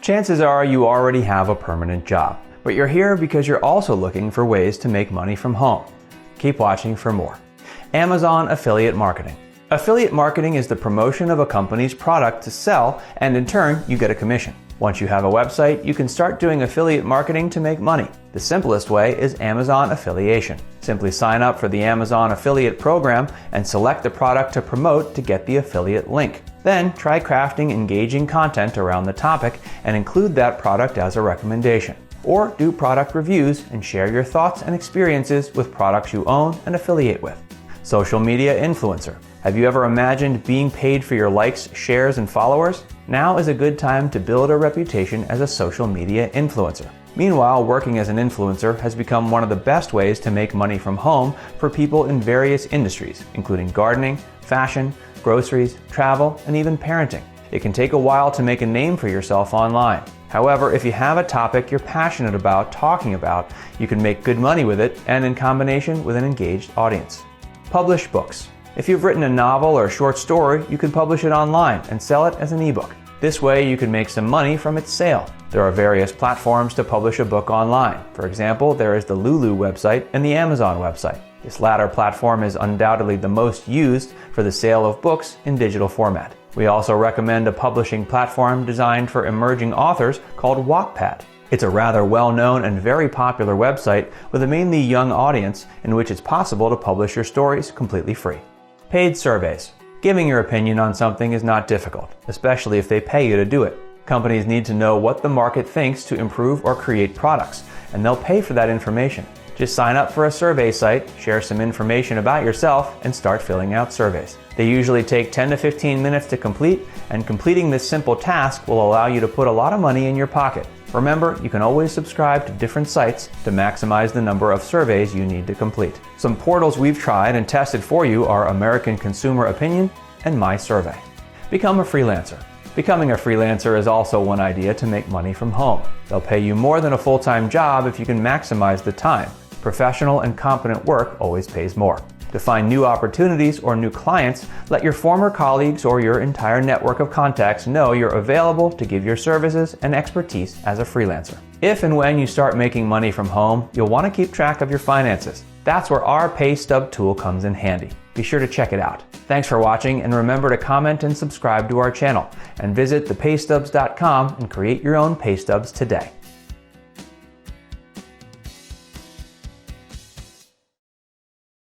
Chances are you already have a permanent job, but you're here because you're also looking for ways to make money from home. Keep watching for more. Amazon affiliate marketing. Affiliate marketing is the promotion of a company's product to sell, and in turn, you get a commission. Once you have a website, you can start doing affiliate marketing to make money. The simplest way is Amazon affiliation. Simply sign up for the Amazon affiliate program and select the product to promote to get the affiliate link. Then try crafting engaging content around the topic and include that product as a recommendation. Or do product reviews and share your thoughts and experiences with products you own and affiliate with. Social media influencer. Have you ever imagined being paid for your likes, shares, and followers? Now is a good time to build a reputation as a social media influencer. Meanwhile, working as an influencer has become one of the best ways to make money from home for people in various industries, including gardening, fashion, groceries, travel, and even parenting. It can take a while to make a name for yourself online. However, if you have a topic you're passionate about talking about, you can make good money with it and in combination with an engaged audience. Publish books. If you've written a novel or a short story, you can publish it online and sell it as an ebook. This way you can make some money from its sale. There are various platforms to publish a book online. For example, there is the Lulu website and the Amazon website. This latter platform is undoubtedly the most used for the sale of books in digital format. We also recommend a publishing platform designed for emerging authors called WalkPat. It's a rather well-known and very popular website with a mainly young audience in which it's possible to publish your stories completely free. Paid surveys. Giving your opinion on something is not difficult, especially if they pay you to do it. Companies need to know what the market thinks to improve or create products, and they'll pay for that information. Just sign up for a survey site, share some information about yourself, and start filling out surveys. They usually take 10 to 15 minutes to complete, and completing this simple task will allow you to put a lot of money in your pocket. Remember, you can always subscribe to different sites to maximize the number of surveys you need to complete. Some portals we've tried and tested for you are American Consumer Opinion and My Survey. Become a freelancer. Becoming a freelancer is also one idea to make money from home. They'll pay you more than a full-time job if you can maximize the time. Professional and competent work always pays more. To find new opportunities or new clients, let your former colleagues or your entire network of contacts know you're available to give your services and expertise as a freelancer. If and when you start making money from home, you'll want to keep track of your finances. That's where our paystub tool comes in handy. Be sure to check it out. Thanks for watching, and remember to comment and subscribe to our channel, and visit thepaystubs.com and create your own paystubs today.